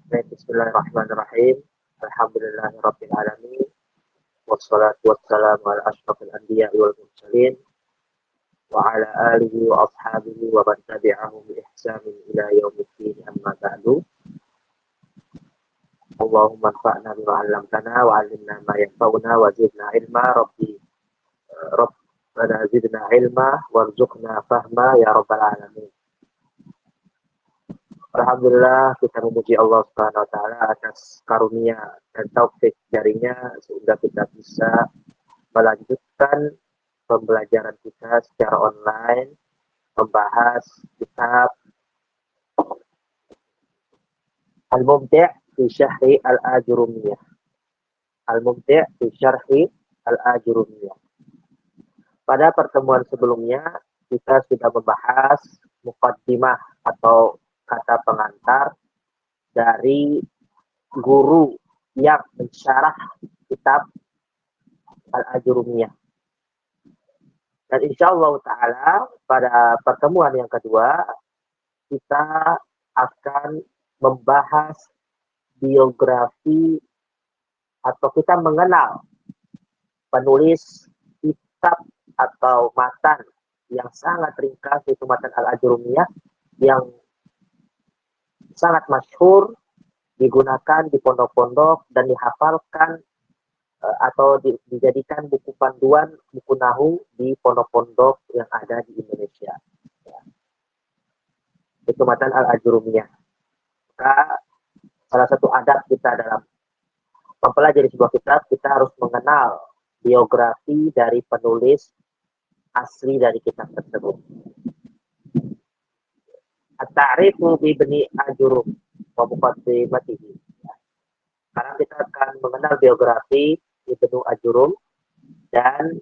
Bismillahirrahmanirrahim. Alhamdulillahirabbil alamin. Wassalatu wassalamu ala asyrofil anbiya'i wal mursalin wa ala alihi wa ashabihi wa man tabi'ahum bi ihsanin ila yaumiddin amma ba'du. Allahumma anfa'na bima 'allamtana wa 'allimna ma yanfa'una wa zidna ilma Rabbana zidna ilma warzuqna fahma ya rabbal alamin. Alhamdulillah kita memuji Allah Subhanahu wa taala atas karunia dan taufik darinya sehingga kita bisa melanjutkan pembelajaran kita secara online membahas kitab Al-Mumti' fi Syarhi Al-Ajurumiyah. Al-Mumti' fi Syarhi Al-Ajurumiyah. Pada pertemuan sebelumnya kita sudah membahas muqaddimah atau kata pengantar dari guru yang mensyarah kitab Al-Ajurumiyah. Dan insyaallah ta'ala pada pertemuan yang kedua kita akan membahas biografi atau kita mengenal penulis kitab atau matan yang sangat ringkas, yaitu matan Al-Ajurumiyah yang sangat masyhur, digunakan di pondok-pondok dan dihafalkan atau dijadikan buku panduan, buku nahu di pondok-pondok yang ada di Indonesia. Ya. Itu matan Al-Ajurumiyah. Maka salah satu adab kita dalam mempelajari sebuah kitab, kita harus mengenal biografi dari penulis asli dari kitab tersebut. At-ta'rifu bi Ibnu Ajurum wa muqaddimatihi. Karena kita akan mengenal biografi Ibnu Ajurum dan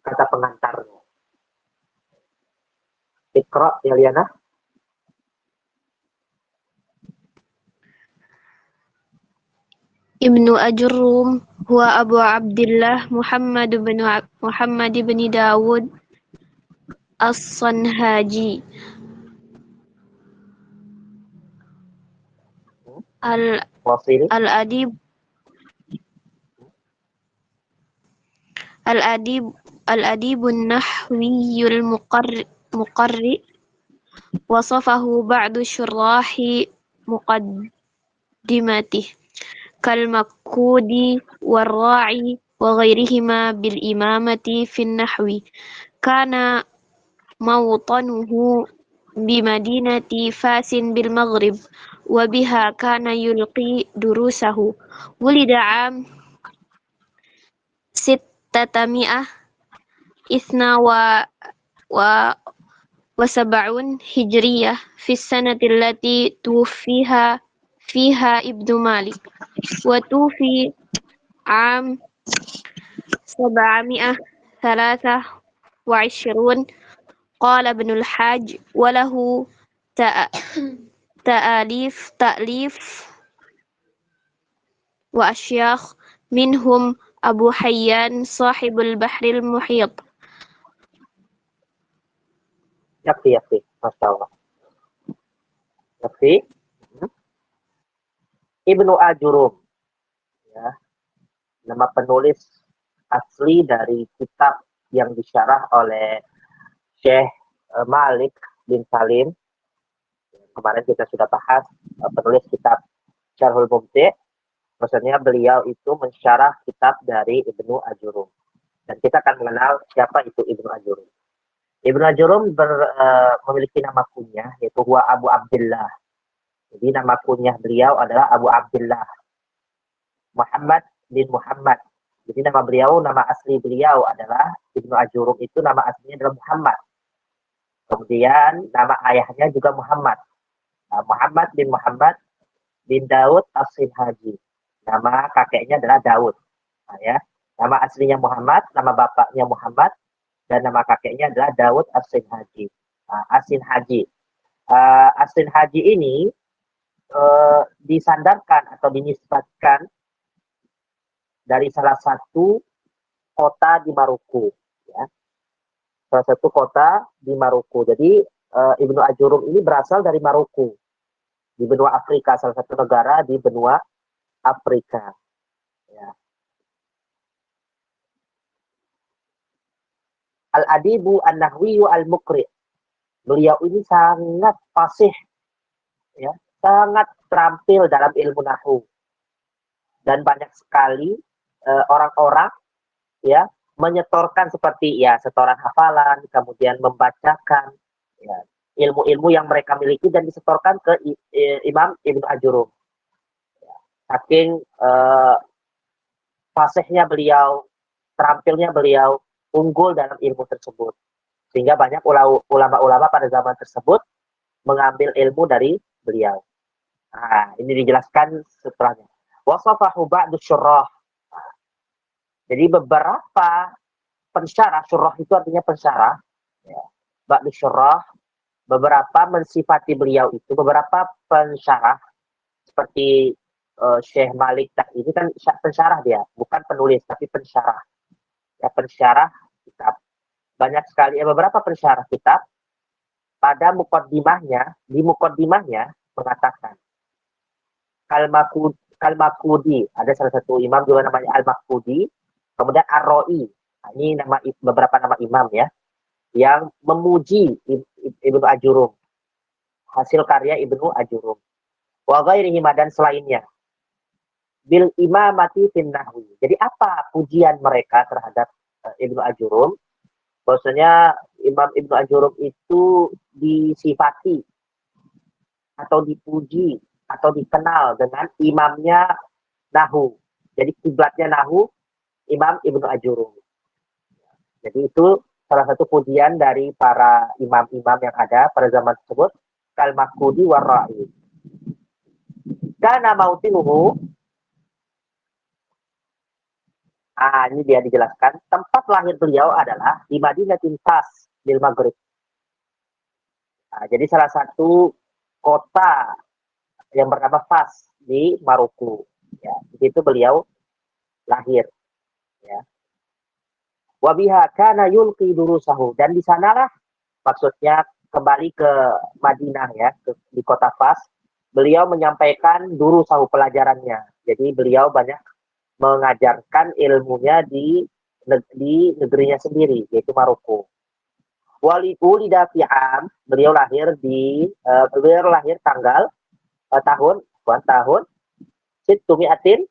kata pengantarnya. Iqra ya Liana. Ibnu Ajurum huwa Abu Abdullah Muhammad bin Dawud As-Sanhaji Al-Adib Al-Adibun Nahwiyul Muqarri wasafahu ba'du syurrahi muqaddimati kal-Makudi war-Ra'i wa ghairihima bil imamati fin nahwi kana mawtanuhu bi madinati Fasin bil Maghrib wa biha kana yulqi durusahu wulida am sittatamiyah isna wa sab'un hijriyah fi sanati allati tuwfiha fiha Ibnu Malik wa tufi am 723 qala Ibnul Hajj wa lahu ta'alif wa asyakh minhum Abu Hayyan sahibul Bahril Muhit. Yakfi. Masya Allah. Yakfi. Ibnu Ajurum. Ya. Nama penulis asli dari kitab yang disyarah oleh Syekh Malik bin Salim. Kemarin kita sudah bahas penulis kitab Syarhul Mumti'. Maksudnya beliau itu mensyarah kitab dari Ibnu Ajurum. Dan kita akan mengenal siapa itu Ibnu Ajurum. Ibnu Ajurum memiliki nama kunyah, yaitu huwa Abu Abdullah. Jadi nama kunyah beliau adalah Abu Abdullah Muhammad bin Muhammad. Jadi nama asli beliau adalah Ibnu Ajurum, itu nama aslinya adalah Muhammad. Kemudian nama ayahnya juga Muhammad. Muhammad bin Daud As-Sinhaji. Nama kakeknya adalah Daud. Nah, ya. Nama aslinya Muhammad, nama bapaknya Muhammad, dan nama kakeknya adalah Daud As-Sinhaji. As-Sinhaji. As-Sinhaji ini disandarkan atau dinisbatkan dari salah satu kota di Maruku. Ya. Salah satu kota di Maruku. Jadi Ibnu Ajurum ini berasal dari Maruku. di benua Afrika, salah satu negara di benua Afrika. Ya. Al-Adibu An-Nahwiyu Al-Mukri. Beliau ini sangat fasih, ya, sangat terampil dalam ilmu nahwu. Dan banyak sekali orang-orang ya menyetorkan seperti ya setoran hafalan, kemudian membacakan ya, ilmu-ilmu yang mereka miliki dan disetorkan ke Imam Ibnu Ajurum. Saking fasihnya beliau, terampilnya beliau, unggul dalam ilmu tersebut. Sehingga banyak ulama-ulama pada zaman tersebut mengambil ilmu dari beliau. Nah, ini dijelaskan setelahnya. Wasafahu ba'du syurrah. Jadi beberapa pensyarah, syurrah itu artinya pensyarah. Ya. Ba'du syurrah, beberapa mensifati beliau itu, beberapa pensyarah, seperti Syekh Malik, ini kan pensyarah dia, bukan penulis, tapi pensyarah. Ya, pensyarah kitab. Banyak sekali, beberapa pensyarah kitab, pada di mukaddimahnya mengatakan, Al-Makudi, ada salah satu imam juga namanya Al-Makudi, kemudian Ar-Ra'i, ini beberapa nama imam ya, yang memuji Ibnu Ajurum, hasil karya Ibnu Ajurum. Wa ghairihi dan selainnya. Bil imamati fin nahwi. Jadi apa pujian mereka terhadap Ibnu Ajurum? Bahwasanya Imam Ibnu Ajurum itu disifati atau dipuji atau dikenal dengan imamnya nahwu. Jadi kiblatnya nahwu Imam Ibnu Ajurum. Jadi itu salah satu pujian dari para imam-imam yang ada pada zaman tersebut. Kal-Makudi war-Ra'i. Kana mautinuhu. Ini dia dijelaskan. Tempat lahir beliau adalah di Madinatin Fas, di Maghrib. Jadi salah satu kota yang bernama Fas di Maroko. Ya, di situ beliau lahir. Ya. Wabiha kana yulqi durusahu, dan di sanalah maksudnya kembali ke Madinah ya, di kota Fas, beliau menyampaikan durusahu pelajarannya. Jadi beliau banyak mengajarkan ilmunya di negerinya sendiri, yaitu Maroko. Walida fi'am, beliau lahir tanggal tahun Situmi'atin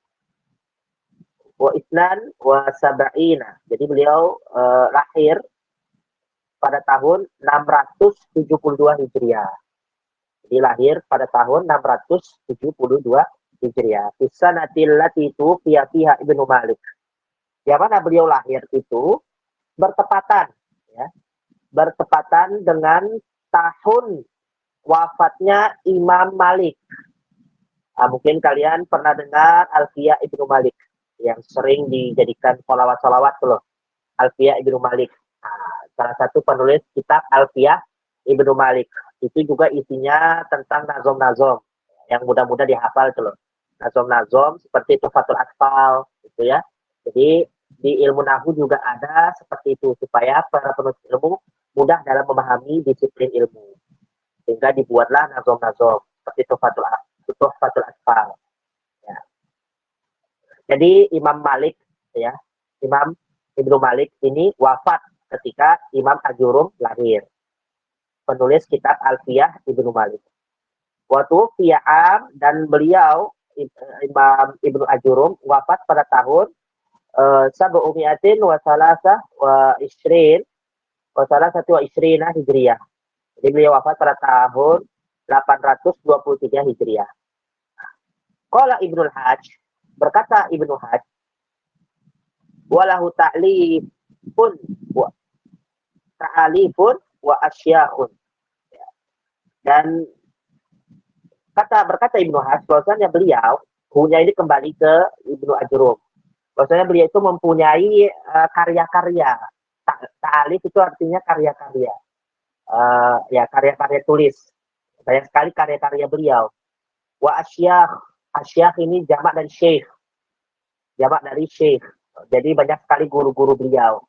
wa Isnan wa Sab'ina. Jadi beliau lahir pada tahun 672 Hijriah. Jadi lahir pada tahun 672 Hijriah. Fisanatil lati tufiya fiha Ibnu Malik. Yang mana beliau lahir itu bertepatan ya, bertepatan dengan tahun wafatnya Imam Malik. Mungkin kalian pernah dengar Alfiyah Ibnu Malik yang sering dijadikan sholawat-sholawat loh. Alfiyah Ibnu Malik. Salah satu penulis kitab Alfiyah Ibnu Malik. Itu juga isinya tentang nazom-nazom yang mudah-mudah dihafal tuh loh. Nazom-nazom seperti Tuhfatul Atfal gitu ya. Jadi di ilmu nahwu juga ada seperti itu supaya para penulis ilmu mudah dalam memahami disiplin ilmu. Sehingga dibuatlah nazom-nazom seperti Tuhfatul Atfal. Ya. Jadi Imam Malik ya, Imam Ibnu Malik ini wafat ketika Imam Ajurum lahir. Penulis kitab Alfiyah Ibnu Malik. Waktu fi'am, dan beliau Imam Ibnu Ajurum wafat pada tahun Sab'umi'atin wa salasah wa isrin wa salasatu wa isrina Hijriyah. Jadi beliau wafat pada tahun 823 Hijriah. Qala Ibnul Hajj, berkata Ibnu Hajj, walahu ta'lifun wa asyakhun. Dan berkata Ibnu Hajj bahwasanya beliau punya ini kembali ke Ibnu Ajurum. Bahwasanya beliau itu mempunyai karya-karya. Ta'alif itu artinya karya-karya. Ya, karya-karya tulis. Banyak sekali karya-karya beliau. Wa asyakh ini jamak dari syekh. Jamak dari syekh. Jadi banyak sekali guru-guru beliau.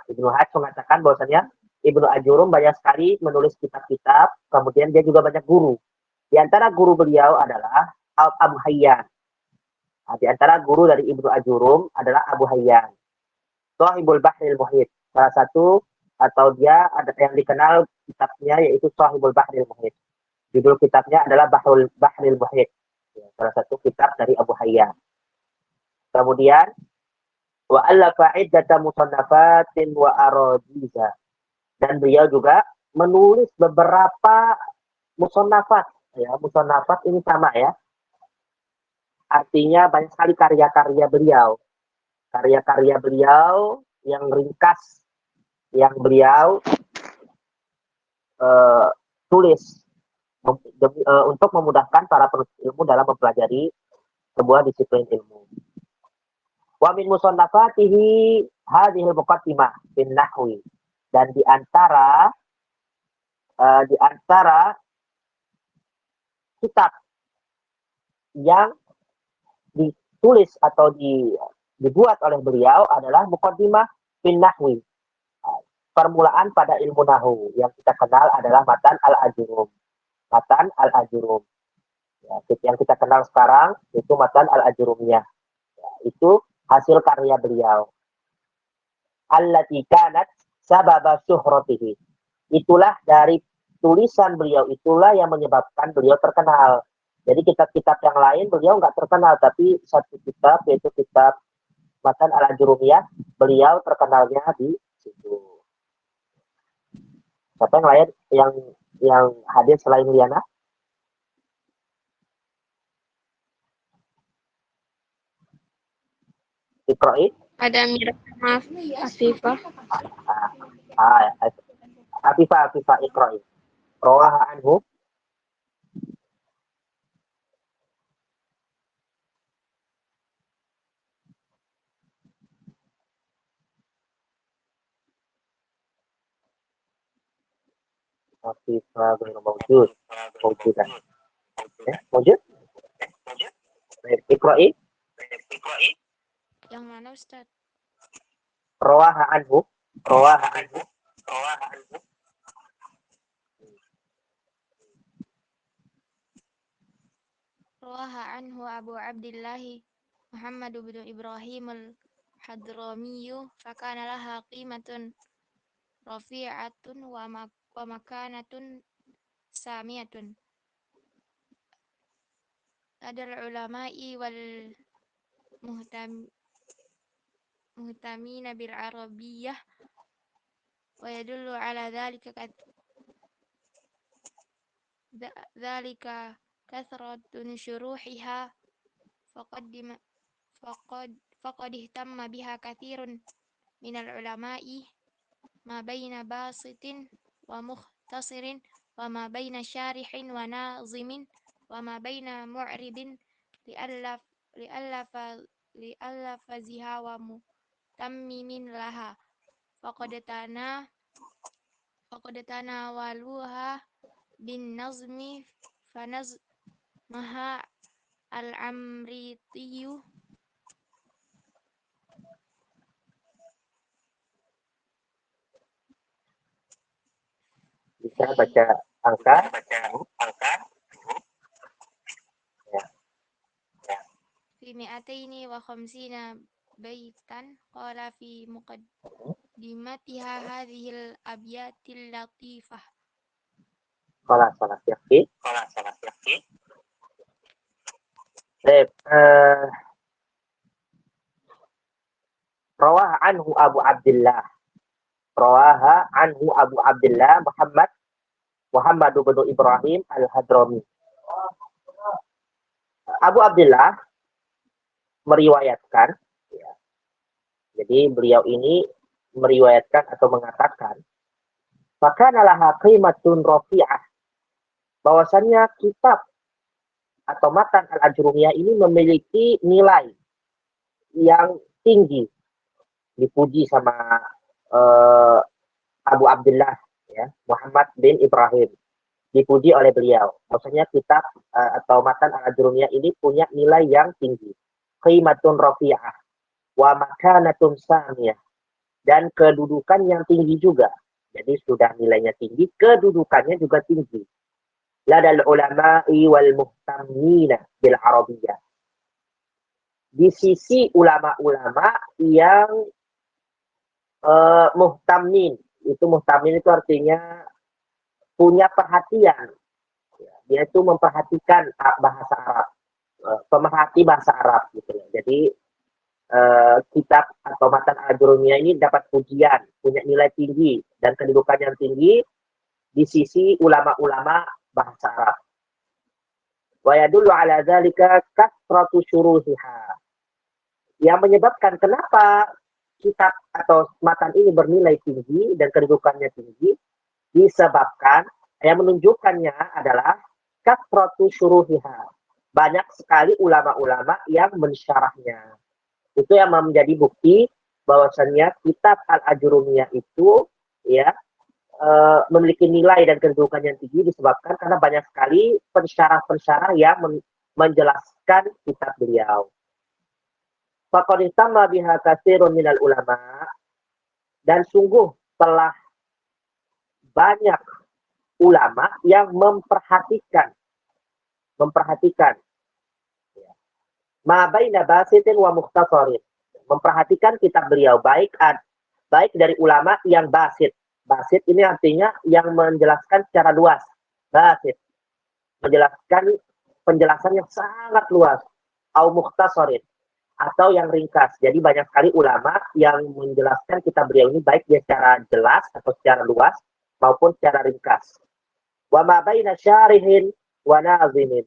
Ibnu Hajj mengatakan bahwasanya Ibnu Ajurum banyak sekali menulis kitab-kitab, kemudian dia juga banyak guru. Di antara guru beliau adalah Abu Hayyan. Nah, di antara guru dari Ibnu Ajurum adalah Abu Hayyan. Shahibul Bahril Muhit. Salah satu atau dia ada yang dikenal kitabnya yaitu Shahibul Bahril Muhit. Judul kitabnya adalah Bahril Muhit. Ya, salah satu kitab dari Abu Hayyan. Kemudian wa allafa iddata musannafatin wa aradiza. Dan beliau juga menulis beberapa musannafat. Ya, musannafat ini sama ya. Artinya banyak sekali karya-karya beliau. Karya-karya beliau yang ringkas, yang beliau tulis untuk memudahkan para penuntut ilmu dalam mempelajari sebuah disiplin ilmu. Wa min musannafatihi hadhil muqaddimah bin nahwi. Dan di antara kitab yang ditulis atau dibuat oleh beliau adalah muqaddimah bin nahwi. Permulaan pada ilmu nahwu yang kita kenal adalah Matan al-Ajurum. Matan al-Ajurum. Ya, yang kita kenal sekarang itu Matan al-Ajurumiyah. Ya, itu hasil karya beliau. Allati kanat sababa syuhratihi. Itulah dari tulisan beliau, itulah yang menyebabkan beliau terkenal. Jadi kitab-kitab yang lain beliau nggak terkenal, tapi satu kitab yaitu kitab Matan al-Ajurumiyah, beliau terkenalnya di situ. Siapa yang lain yang hadir selain Liana? Iqra'i? Ada Mira, maaf, Afifah. Afifah Iqra'i. Rawaha anhu. Afifah ghairu mawjud. Mawjudan. Mawjud? Iqra'i? Yang mana Ustaz? Rawaha anhu. Rawaha anhu Abu Abdullah Muhammad bin Ibrahim al-Hadramiyu fakana laha qimatun rafi'atun wa makanatun samiyatun ladal ulama'i wal muhtamina bil arabiyyah wa yadullu ala dhalika kathratun syuruhiha faqad ihtamma biha kathirun minal ulama'i ma baina basitin wa mukhtasarin wa ma baina syarihin wa nazimin wa ma baina mu'ribin li'allafa ziha wa mutammimin laha faqad tanawaluha bin nazmi fanazmaha al-amritiyu Bisa baca angka. fi mi'ataini wa khamsina baitan qala fi muqaddimatiha hadhil abyatil latifah. Salah yakin. Baik, Rawaha anhu Abu Abdullah Muhammad bin Ibrahim al-Hadrami. Abu Abdullah meriwayatkan, ya. Jadi beliau ini meriwayatkan atau mengatakan, fakana laha qimatun rafi'ah, bahwasannya kitab atau Matan al-Ajrumiyah ini memiliki nilai yang tinggi, dipuji sama Abu Abdullah, ya, Muhammad bin Ibrahim, dipuji oleh beliau. Maksudnya kitab atau Matan al-Ajrumiyah ini punya nilai yang tinggi. Qimatun rafi'ah wa makanatun samiyah, dan kedudukan yang tinggi juga. Jadi sudah nilainya tinggi, kedudukannya juga tinggi. ladal ulama'i wal muhtamina bil arabiyyah. Di sisi ulama-ulama yang muhtamin. Muhtamin itu artinya punya perhatian. Dia itu memperhatikan bahasa Arab. Pemerhati bahasa Arab gitu ya. Jadi kitab atau matan al-Ajurumiyah ini dapat pujian, punya nilai tinggi dan kedudukan yang tinggi di sisi ulama-ulama bahasa Arab. Wa yadullu ala dzalika kathratu syuruhiha. Yang menyebabkan kenapa kitab atau matan ini bernilai tinggi dan kedudukannya tinggi disebabkan yang menunjukkannya adalah kathratu syuruhiha. Banyak sekali ulama-ulama yang mensyarahnya. Itu yang menjadi bukti bahwasannya kitab Al-Ajurumiyah itu ya memiliki nilai dan kedudukan yang tinggi disebabkan karena banyak sekali pensyarah-pensyarah yang menjelaskan kitab beliau. Faqad tamma biha katsirun minal ulama, dan sungguh telah banyak ulama yang memperhatikan ma baina basitin wa mukhtasarin. Memperhatikan kitab beliau baik dari ulama yang basit. Basit ini artinya yang menjelaskan secara luas. Basit. Menjelaskan penjelasan yang sangat luas. Au mukhtasarin. Atau yang ringkas. Jadi banyak sekali ulama yang menjelaskan kitab beliau ini baik dia secara jelas atau secara luas maupun secara ringkas. Wa ma baina syarihin wa nazimin.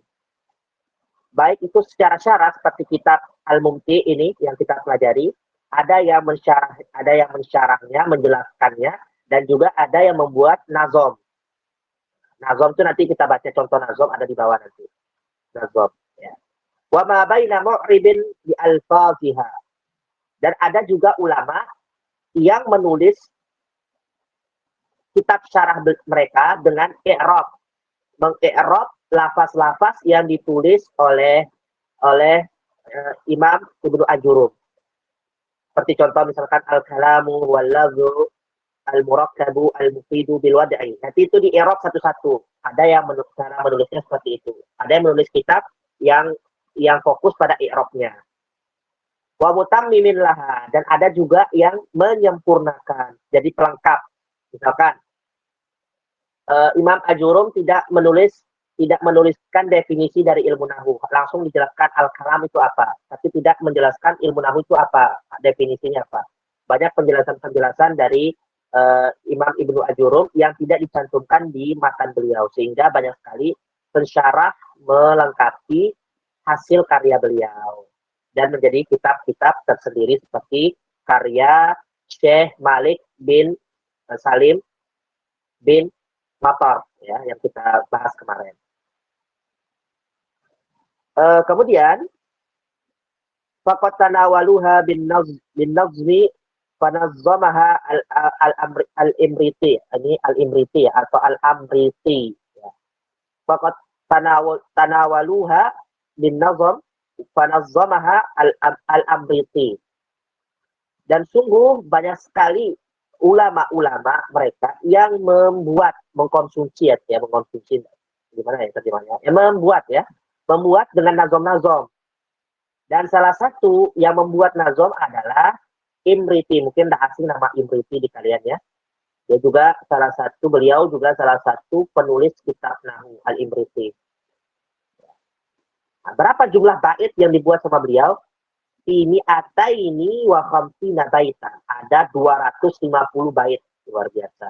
Baik itu secara syarah seperti kitab Al-Mumti ini yang kita pelajari, ada yang mensyarahnya, menjelaskannya, dan juga ada yang membuat nazom. Nazom itu nanti kita baca contoh nazom ada di bawah nanti. Nazom. Ya. Wa ma baina mu'ribin bi alfaziha. Dan ada juga ulama yang menulis kitab syarah mereka dengan i'rab. Meng-i'rab lafaz-lafaz yang ditulis oleh Imam Ibnu Ajurum. Seperti contoh misalkan al-kalamu wal-lafzu al-murakkabu al-mufidu bil wad'i. Nanti itu di i'rab satu-satu. Ada yang cara menulisnya seperti itu. Ada yang menulis kitab yang fokus pada i'rabnya. Wa mutammimin laha, dan ada juga yang menyempurnakan. Jadi pelengkap. Misalkan Imam Ajurum tidak menuliskan definisi dari ilmu nahu. Langsung dijelaskan al-kalam itu apa. Tapi tidak menjelaskan ilmu nahu itu apa. Definisinya apa. Banyak penjelasan-penjelasan dari Imam Ibnu Ajurum yang tidak dicantumkan di matan beliau. Sehingga banyak sekali pensyarah melengkapi hasil karya beliau. Dan menjadi kitab-kitab tersendiri seperti karya Syekh Malik bin Salim bin Matar ya yang kita bahas kemarin. Kemudian faqad tanawaluha bin nazmi fanazzamaha al-Imriti. Ini al-Imriti atau al-Amriti ya. Faqad tanawaluha bin nazm fanazzamaha al-Amriti. Dan sungguh banyak sekali ulama-ulama mereka yang mengkonsumsi gimana ya terjemahnya? Membuat dengan nazom-nazom. Dan salah satu yang membuat nazom adalah Imriti. Mungkin dah asing nama Imriti di kalian ya. Beliau juga salah satu penulis kitab Nahu Al-Imriti. Nah, berapa jumlah bait yang dibuat sama beliau? Ini wa khamsina baitan. Ada 250 bait. Luar biasa.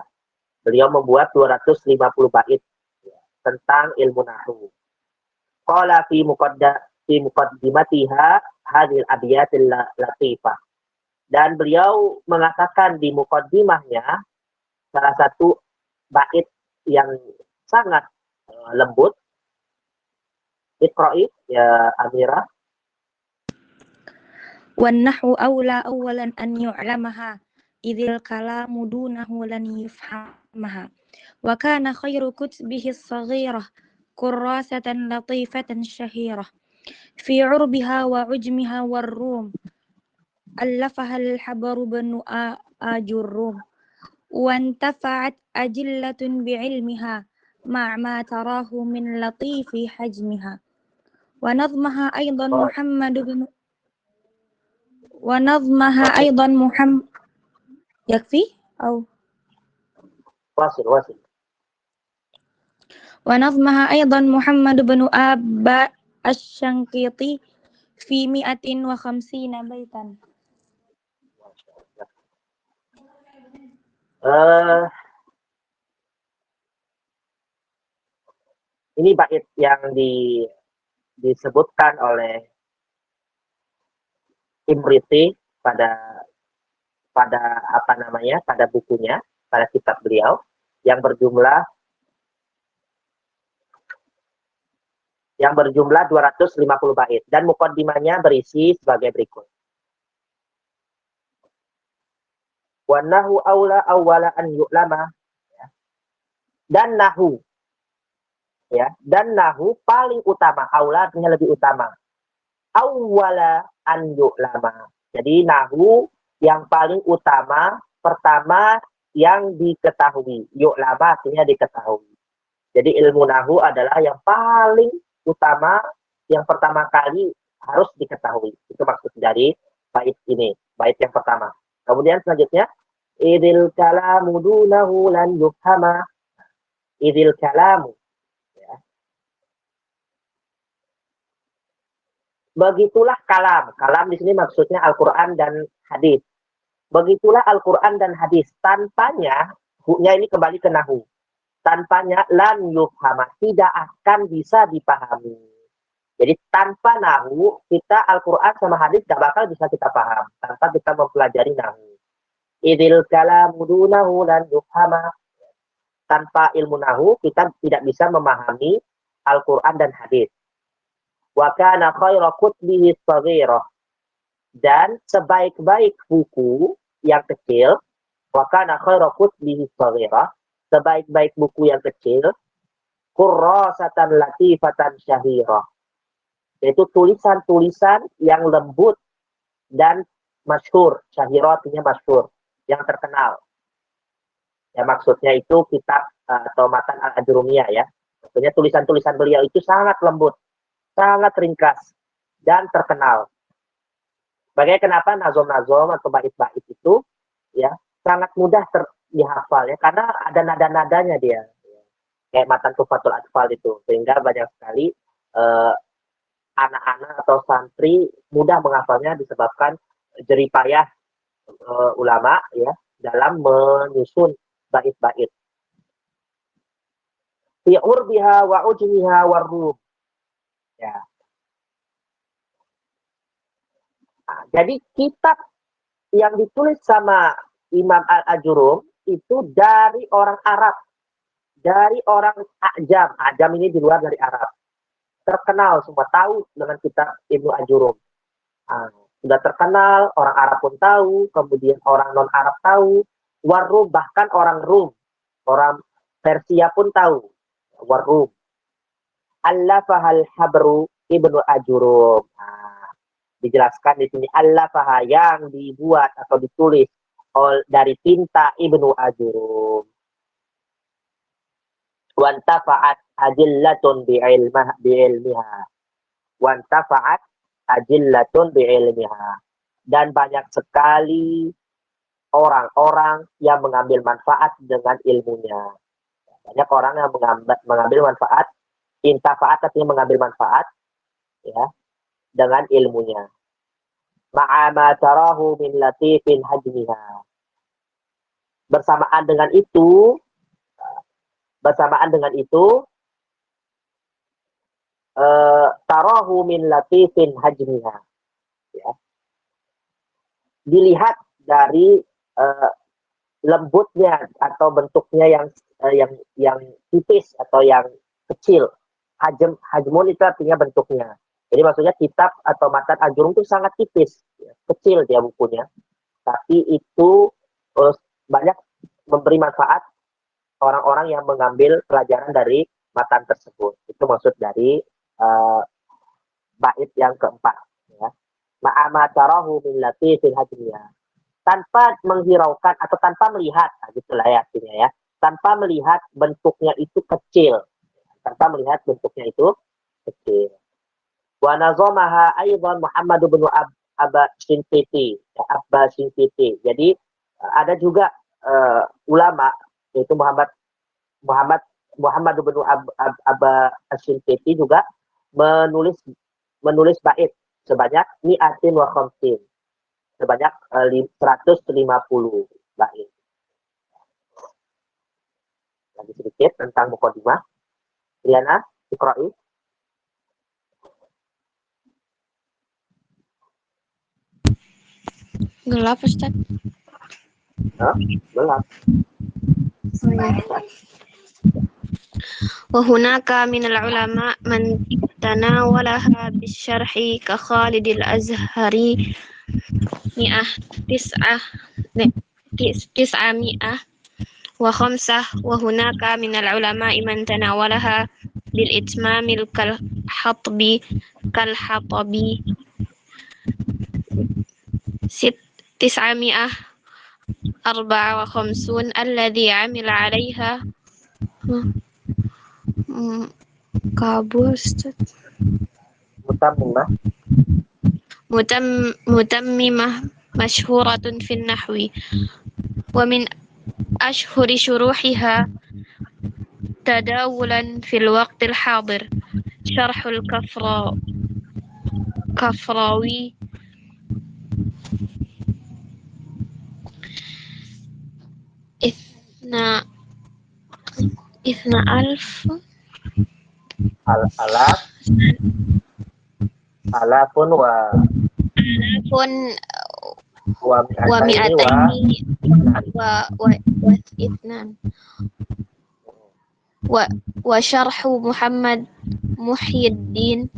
Beliau membuat 250 bait tentang ilmu nahwu. Qala fi muqaddimatiha hadhil abiyatil latifah. Dan beliau mengatakan di muqaddimahnya salah satu bait yang sangat lembut. Iqra'i ya Amirah. والنحو أولى أولا أن يعلمها إذ الكلام دونه لن يفهمها وكان خير كتبه الصغيرة كراسة لطيفة شهيرة في عربها وعجمها والروم ألفها الحبر بن آجروم وانتفعت أجلة بعلمها مع ما تراه من لطيف حجمها ونظمها أيضا محمد بن ونظمها أيضا محمد يكفي أو واصل. ونظمها أيضا محمد بن أبا الشنقيطي في 150 بيتا. Ini bait yang disebutkan oleh Imriti pada pada bukunya, pada kitab beliau yang berjumlah 250 bait dan muqaddimahnya berisi sebagai berikut. Wa nahu awwala an yu'lama, dan nahu paling utama, aula artinya lebih utama. Awwala an yu'lama. Jadi nahu yang paling utama, pertama yang diketahui. Yu'lama artinya diketahui. Jadi ilmu nahu adalah yang paling utama, yang pertama kali harus diketahui. Itu maksud dari bait ini, bait yang pertama. Kemudian selanjutnya, idil kalamu dunahu lan yufhama. Idil kalamu. Ya. Begitulah kalam. Kalam di sini maksudnya Al-Quran dan hadis. Begitulah Al-Quran dan hadis. Tanpanya, huknya ini kembali ke nahu. Tanpanya lan yufhama, tidak akan bisa dipahami. Jadi tanpa nahu, kita Al-Quran sama hadis tidak bakal bisa kita paham. Tanpa kita mempelajari nahu. Idil kalamu dunahu lan yufhama. Tanpa ilmu nahu, kita tidak bisa memahami Al-Quran dan hadis. Wa kana khayra kutbihi shaghirah. Dan sebaik-baik buku yang kecil, wa kana khayra kutbihi shaghirah, sebaik-baik buku yang kecil, qurrasatan latifatan syahirah, yaitu tulisan-tulisan yang lembut dan masyhur. Syahirah artinya masyhur, yang terkenal. Ya, maksudnya itu kitab atau matan al-Ajrumiyah ya. Maksudnya tulisan-tulisan beliau itu sangat lembut, sangat ringkas, dan terkenal. Bagaimana kenapa nazom-nazom atau bait-bait itu ya sangat mudah dihafal ya, karena ada nada-nadanya dia. Kayak matan Tuhfatul Atfal itu, sehingga banyak sekali anak-anak atau santri mudah menghafalnya disebabkan jeripayah ulama ya dalam menyusun bait-bait. Fi urbiha wa ujmiha warrum. Ya. Nah, jadi kitab yang ditulis sama Imam Al-Ajurrum itu dari orang Arab, dari orang Ajam. Ajam ini di luar dari Arab. Terkenal, semua tahu dengan kitab Ibnu Ajurrum. Nah, sudah terkenal, orang Arab pun tahu, kemudian orang non-Arab tahu, Warrum, bahkan orang Rum, orang Persia pun tahu, Warrum. Allafahal habru Ibnu Ajurrum. Nah, dijelaskan di sini allafaha yang dibuat atau ditulis dari tinta Ibnu Ajurrum. Wantafa'at ajillatun bi'ilmiha. Wantafa'at ajillatun bi'ilmiha. Dan banyak sekali orang-orang yang mengambil manfaat dengan ilmunya. Banyak orang yang mengambil manfaat, intafa'at artinya mengambil manfaat ya dengan ilmunya. Ma'ama tarahu min latifin hajmiha. Bersamaan dengan itu tarahu min latifin hajmiha. Ya. Dilihat dari lembutnya atau bentuknya yang tipis atau yang kecil. Hajmun itu artinya bentuknya. Jadi maksudnya kitab atau matan Ajurrum itu sangat tipis, ya, kecil dia bukunya. Tapi itu banyak memberi manfaat orang-orang yang mengambil pelajaran dari matan tersebut. Itu maksud dari bait yang keempat. Ya. Ma'ama tarahu min latifil hajmiyah. Tanpa menghiraukan atau tanpa melihat, nah, gitulah ya artinya ya. tanpa melihat bentuknya itu kecil. Tanpa melihat bentuknya itu kecil. Wa nazamaha aidan Muhammad bin Abba Shinqiti. Abba Shinqiti. Jadi ada juga ulama yaitu Muhammad bin Abba Shinqiti juga menulis bait sebanyak mi'atin wa khamsin. Sebanyak 150 bait. Lagi sedikit tentang muqaddimah. Liana, iqra'i. Gelap, Ustaz. Gelap. وهناك من العلماء من تناولها بالشرح كخالد الأزهري 905 وهناك من العلماء من تناولها بالإتمام كالحطبي 954 الذي عمل عليها متممة مشهورة في النحو. ومن أشهر شروحها تداولا في الوقت الحاضر شرح الكفراوي إثنى ألف alafun ومئتين واثنان وشرح محمد محي الدين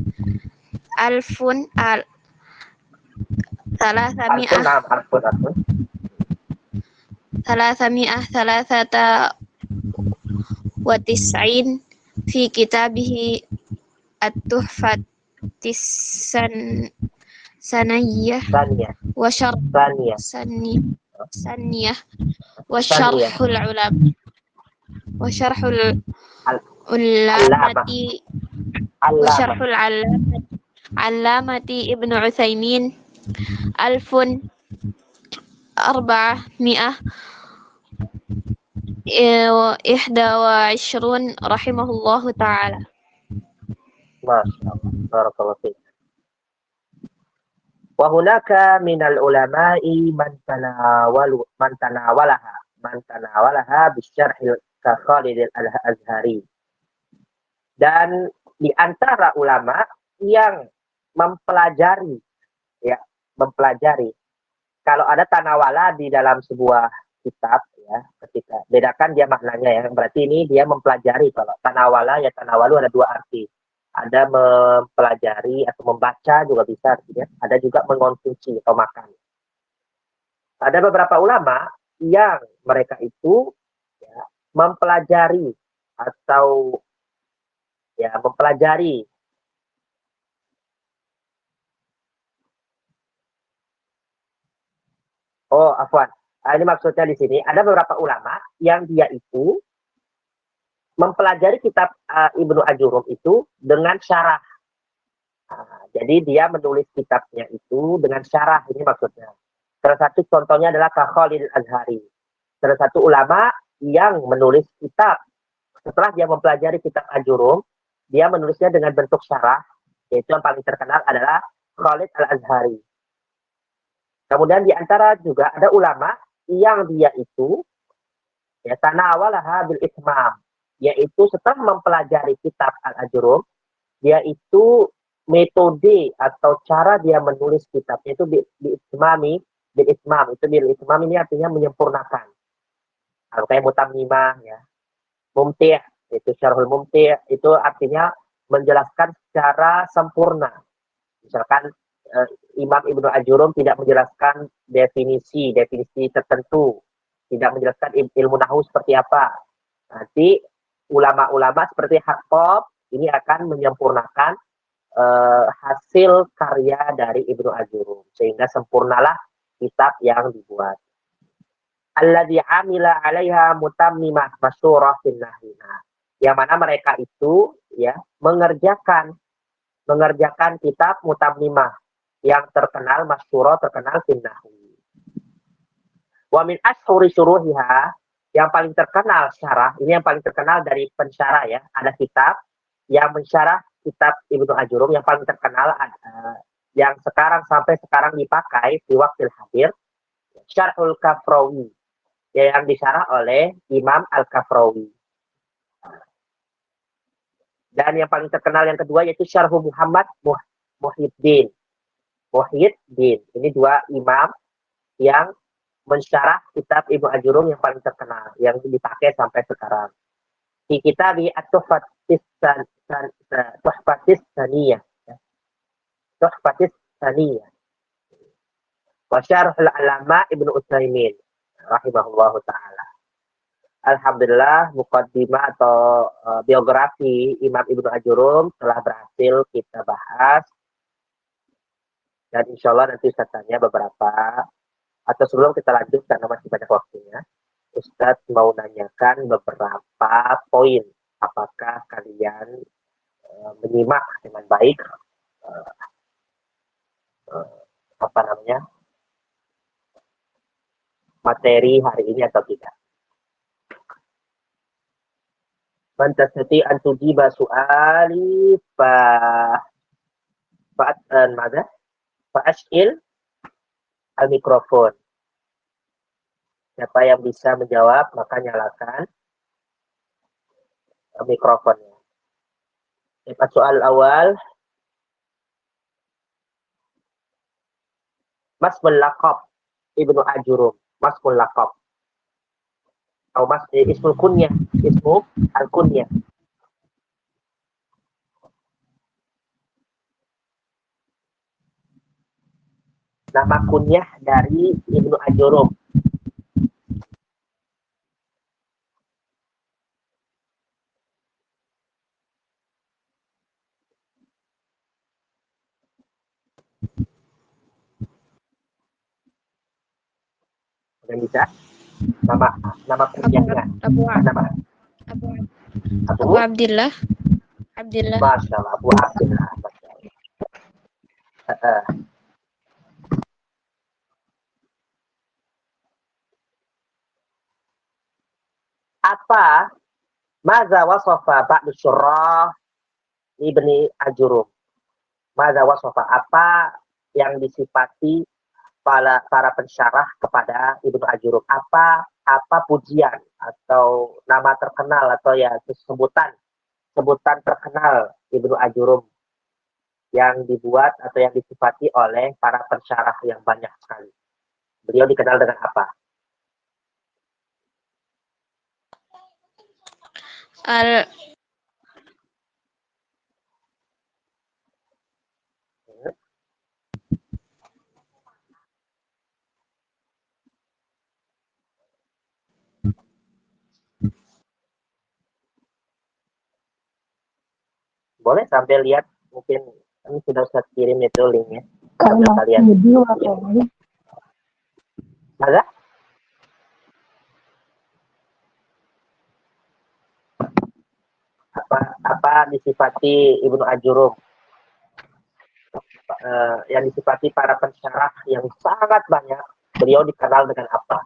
1393 في كتابه التحفة السنية وشرح العلامة ابن عثيمين 1421 رحمه الله تعالى. Masyaallah, barakallahu fiik. Wa hunaka minal ulama'i man tanawalaha bisyarhil ka Khalid al-Azhari. Dan di antara ulama yang mempelajari kalau ada tanawala di dalam sebuah kitab ya, ketika bedakan dia maknanya ya, berarti ini dia mempelajari. Kalau tanawala ya tanawalu ada dua arti. Ada mempelajari atau membaca juga bisa artinya. Ada juga mengonsumsi atau makan. Ada beberapa ulama yang mereka itu ya, mempelajari atau ya mempelajari afwan. Ini maksudnya di sini ada beberapa ulama yang dia itu mempelajari kitab Ibnu Ajurum itu dengan syarah. Jadi dia menulis kitabnya itu dengan syarah, ini maksudnya. Salah satu contohnya adalah Khalid al-Azhari. Salah satu ulama yang menulis kitab. Setelah dia mempelajari kitab Ajurum, dia menulisnya dengan bentuk syarah, yaitu yang paling terkenal adalah Khalid al-Azhari. Kemudian di antara juga ada ulama yang dia itu ya tanawalaha bil itmam, yaitu setelah mempelajari kitab Al-Ajrum, dia itu metode atau cara dia menulis kitabnya itu bil itmam, itu bil itmam ini artinya menyempurnakan. Kayak mutammimah ya. Mumti' itu syarhul mumti' itu artinya menjelaskan secara sempurna. Misalkan Imam Ibnu Ajurum tidak menjelaskan definisi tertentu, tidak menjelaskan ilmu nahwu seperti apa. Nanti ulama-ulama seperti Hattab ini akan menyempurnakan hasil karya dari Ibnu Ajurum sehingga sempurnalah kitab yang dibuat. alladzi amila 'alaiha mutammimah masyhurah fil nahwiha. Yang mana mereka itu ya mengerjakan kitab mutammimah yang terkenal masyhurah terkenal fil nahwi. Wa min ashhuri syuruhiha, yang paling terkenal syarah, ini yang paling terkenal dari pensyarah ya. Ada kitab yang mensyarah kitab Ibnu Ajurum yang paling terkenal, yang sampai sekarang dipakai di waktu hadir, Syarhul Kafrawi, yang disyarah oleh Imam Al-Kafrawi. Dan yang paling terkenal yang kedua yaitu Syarhu Muhammad Muhyiddin. Ini dua imam yang mensyarah kitab Ibnu Ajurum yang paling terkenal, yang dipakai sampai sekarang. Di kitab Tuhfatis Tsaniyah. Wa Syarhul Alama Ibnu Utsaimin rahimahullahu taala. Alhamdulillah, muqaddimah atau biografi Imam Ibnu Ajurum telah berhasil kita bahas. Dan insya Allah nanti saya tanya beberapa, atau sebelum kita lanjut karena masih banyak waktunya, Ustadz mau nanyakan beberapa poin. Apakah kalian menyimak dengan baik materi hari ini atau tidak? Man tastati an tujiba su'ali fa'ashil al-mikrofon. Siapa yang bisa menjawab, maka nyalakan mikrofonnya. Soal awal, Masmul Laqab Ibnu Ajurum. Masmul Laqab. Atau ismul kunyah. Ismu al-kunyah. Nama kunyah dari Ibnu Ajurum. Yang bisa? Nama kunyahnya. Abu Abdillah. Masya Allah, Abu Abdillah. Apa maza wasofa ba'du syurrah Ibni Ajurum? Maza wasofa, apa yang disifati para pensyarah kepada Ibnu Ajurum? Apa pujian atau nama terkenal atau ya sebutan terkenal Ibnu Ajurum yang dibuat atau yang disifati oleh para pensyarah yang banyak sekali? Beliau dikenal dengan apa? Boleh sambil lihat, mungkin kami sudah usah kirim itu linknya. Kalian. Ada? Apa disifati Ibnu Ajurum? Yang disifati para pensyarah yang sangat banyak, beliau dikenal dengan apa?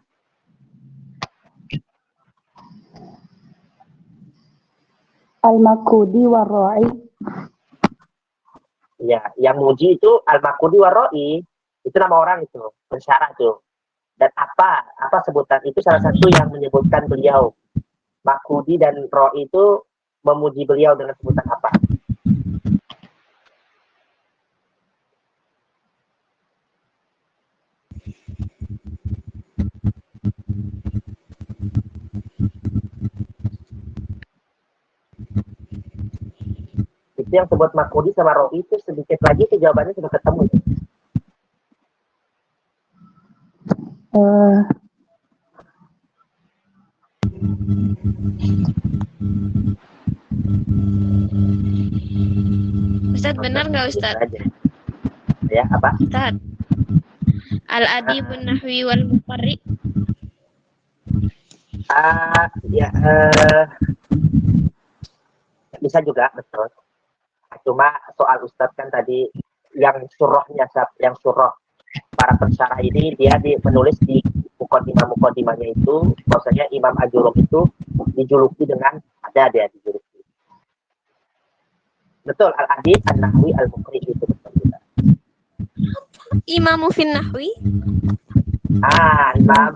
Al-Makudi Warra'i. Ya, yang muji itu Al-Makudi Warra'i, itu nama orang itu, pensyarah itu. Dan apa sebutan itu salah satu yang menyebutkan beliau. Makudi dan Ra'i itu memuji beliau dengan sebutan apa? Itu yang sebut Makudi sama Ra'i itu sedikit lagi itu jawabannya sudah ketemu. Ustadz benar nggak Ustadz? Ya, apa? Ustadz. Al-Adibun Nahwi wal Muqarri. Ya, bisa juga, betul. Cuma soal Ustadz kan tadi yang surah para pensyarah ini dia menulis di mukodimahnya itu, maksudnya Imam Ajurum itu dijuluki dengan ada dia dijuluki. Betul, Al-Adib, An-Nahwi, Al-Mukri itu betul juga. Imamu fin nahwi. Imam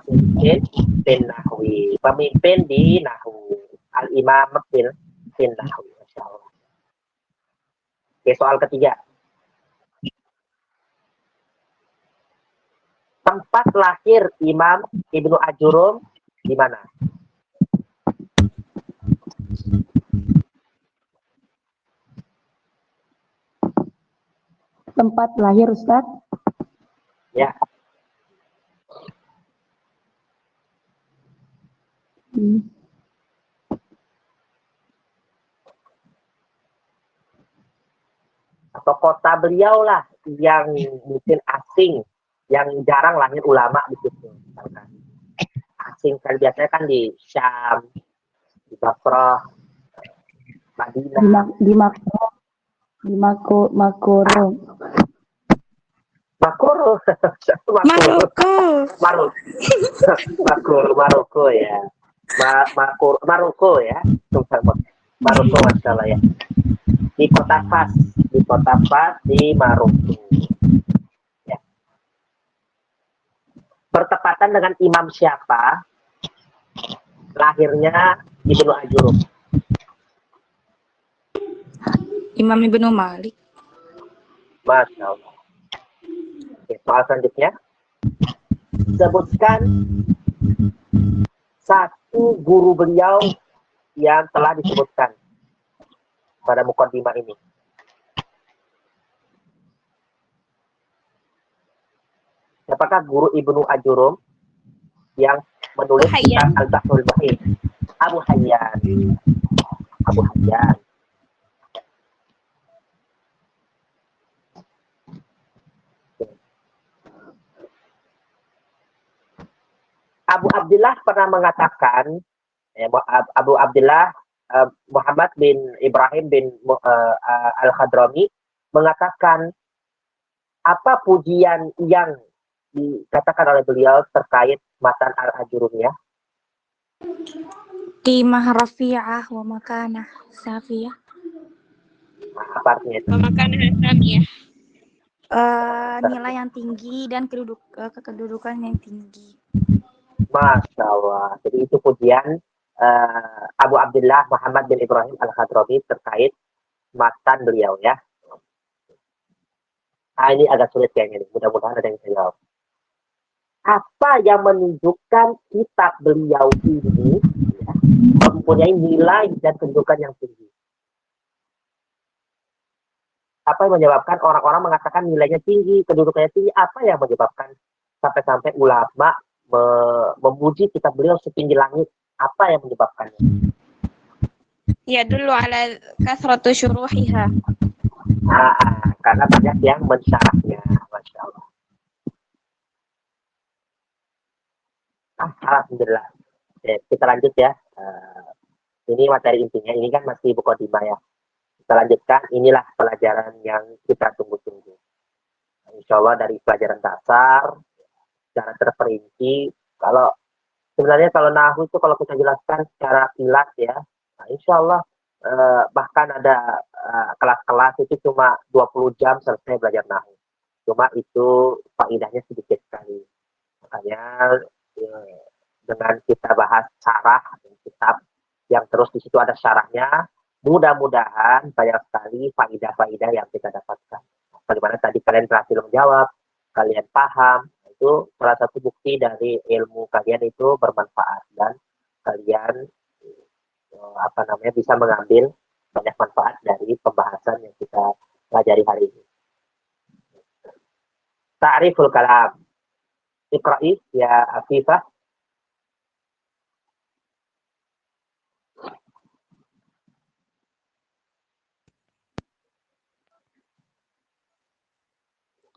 bin Nahwi, pemimpin di Nahwu. Al-Imam bin Nahwi, Masya Allah. Oke, soal ketiga. Tempat lahir Imam Ibnu Ajurum di mana? Tempat lahir Ustaz? Ya. Atau kota beliau lah yang mungkin asing, yang jarang lahir ulama di situ. Misalkan. Asing kan biasanya kan di Syam, di Basrah, Madinah. Di Makoro. Makoro. Maroko ya. Maroko ya. Maroko, Masya Allah ya. Di kota Fas di Maroko. Ya. Bertepatan dengan imam siapa? Lahirnya Ibnu Ajurum. Imam Ibnu Malik. Masya Allah. Oke, soal selanjutnya. Sebutkan satu guru beliau yang telah disebutkan pada mukaddimah ini. Apakah guru Ibnu Ajurum yang menulis kitab Al-Bahrul Muhit? Abu Hayyan. Abu Abdillah pernah mengatakan, Abu Abdillah Muhammad bin Ibrahim bin Al-Khadrami mengatakan, apa pujian yang dikatakan oleh beliau terkait matan Al-Ajurumiyah? Qimah rafi'ah wa makanah safiyah. Apa artinya itu? Wa makanah samiyah. Nilai yang tinggi dan kedudukan yang tinggi. Masya Allah. Jadi itu pujian Abu Abdillah Muhammad bin Ibrahim Al-Khadrami terkait matan beliau ya. Ini agak sulit kayaknya. Mudah-mudahan ada yang bisa jawab. Apa yang menunjukkan kitab beliau ini ya, mempunyai nilai dan kedudukan yang tinggi? Apa yang menyebabkan orang-orang mengatakan nilainya tinggi, kedudukannya tinggi? Apa yang menyebabkan sampai-sampai ulama memuji kitab beliau setinggi langit? Apa yang menyebabkannya? Ya dulu ala kasratu syuruhiha. Karena banyak yang mensyarahnya. Masya Allah. Alhamdulillah. Kita lanjut ya. Ini materi intinya. Ini kan masih mukaddimah ya. Kita lanjutkan. Inilah pelajaran yang kita tunggu-tunggu. Insya Allah dari pelajaran dasar, secara terperinci. Sebenarnya kalau nahwu itu kalau kita jelaskan secara kilas ya, nah insya Allah bahkan ada kelas-kelas itu cuma 20 jam selesai belajar nahwu. Cuma itu faedahnya sedikit sekali. Makanya dengan kita bahas syarah kitab yang terus di situ ada syarahnya, mudah-mudahan banyak sekali faedah-faedah yang kita dapatkan. Bagaimana tadi kalian berhasil menjawab, kalian paham, itu salah satu bukti dari ilmu kalian itu bermanfaat dan kalian bisa mengambil banyak manfaat dari pembahasan yang kita pelajari hari ini. Ta'riful kalam. Iqra'i ya Afifah.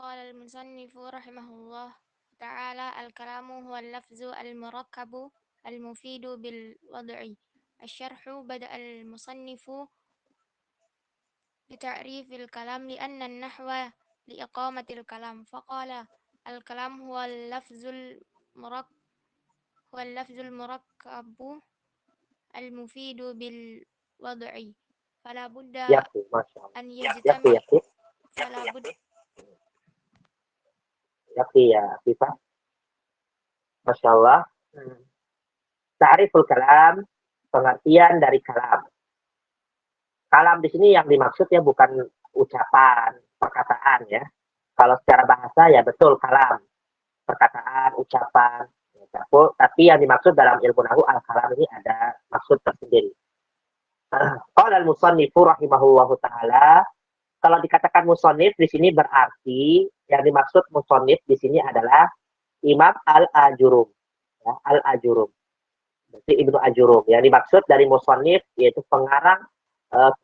قال المصنف رحمه الله تعالى الكلام هو اللفظ المركب المفيد بالوضع. الشرح بدأ المصنف بتعريف الكلام لأن النحو لإقامة الكلام، فقال الكلام هو اللفظ المركب المفيد بالوضع، فلا بد Yakfi, Masya Allah. أن Yakfi, يجتمع yakfi. فلا بد Yakfi ya, Afifah. Masya Allah. Ta'riful kalam, pengertian dari kalam. Kalam di sini yang dimaksud ya bukan ucapan, perkataan ya. Kalau secara bahasa ya betul kalam, perkataan, ucapan. Tapi yang dimaksud dalam ilmu nahwu al-kalam ini ada maksud tersendiri. Qala al-musannifu rahimahullahu taala, kalau dikatakan musannif di sini berarti yang dimaksud musannif di sini adalah Imam Al-Ajurum. Ya, Al-Ajurum. Berarti Ibnu Ajurum. Yang dimaksud dari musannif yaitu pengarang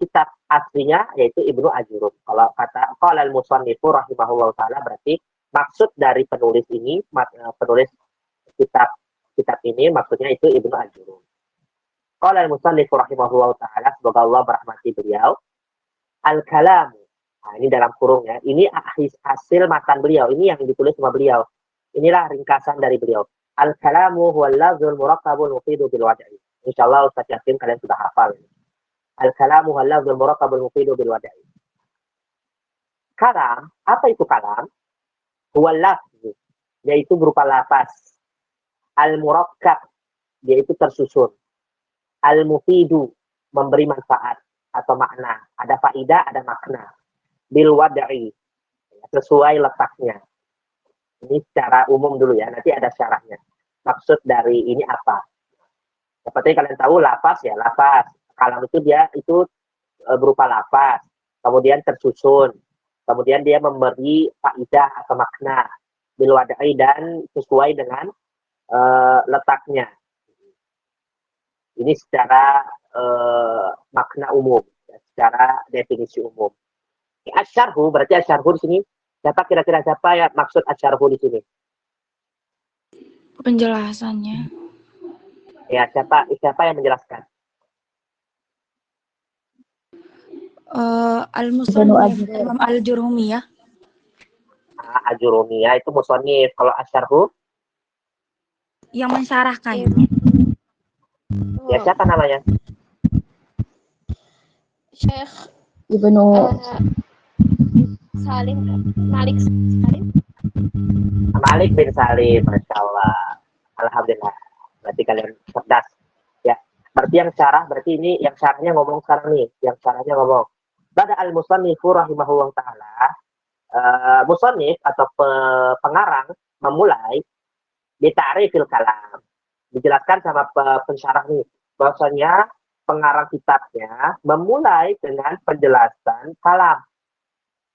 kitab aslinya yaitu Ibnu Ajurum. Kalau kata qala al-musannifu rahimahullahu taala berarti maksud dari penulis ini, penulis kitab ini maksudnya itu Ibnu Ajurum. Qala al-musannifu rahimahullahu taala, semoga Allah merahmati beliau. Al-kalam. Nah, ini dalam kurung ya. Ini hasil matan beliau. Ini yang ditulis sama beliau. Inilah ringkasan dari beliau. Al-kalamu huwal lafzul murakkabul mufidu bil wad'i. Insyaallah Ustaz Yasin kalian sudah hafal. Al-kalamu huwal lafzul murakkabul mufidu bil wad'i. Kalam, apa itu kalam? Huwal lafz, yaitu berupa lafaz. Al-murakkab, yaitu tersusun. Al-mufidu, memberi manfaat atau makna. Ada faidah, ada makna. Bil wad'i, sesuai letaknya. Ini secara umum dulu ya, nanti ada syarahnya. Maksud dari ini apa? Seperti kalian tahu lafaz ya, lafaz. Kalam itu dia itu berupa lafaz, kemudian tersusun, kemudian dia memberi faidah atau makna bil wad'i dan sesuai dengan letaknya. Ini secara makna umum, secara definisi umum. Asyarhu berarti asyarhu di sini siapa kira-kira siapa ya maksud asyarhu di sini? Penjelasannya. Ya, siapa yang menjelaskan? Al-Musannif Imam Al-Jurhumi ya. Ajurumi ya itu musannif. Kalau asyarhu Yang mensyarahkan. ya siapa namanya? Syekh Ibnu Salim, Malik Salim. Malik bin Salim, Masya Allah. Alhamdulillah. Berarti kalian cerdas. Ya. Berarti yang syarah, berarti ini yang syarahnya ngomong sekarang nih. Yang syarahnya ngomong. Bada al-musannifu rahimahullah ta'ala. Musannif atau pengarang memulai dita'rifil kalam. Dijelaskan sama pensyarah nih. Bahwasanya pengarang kitabnya memulai dengan penjelasan kalam.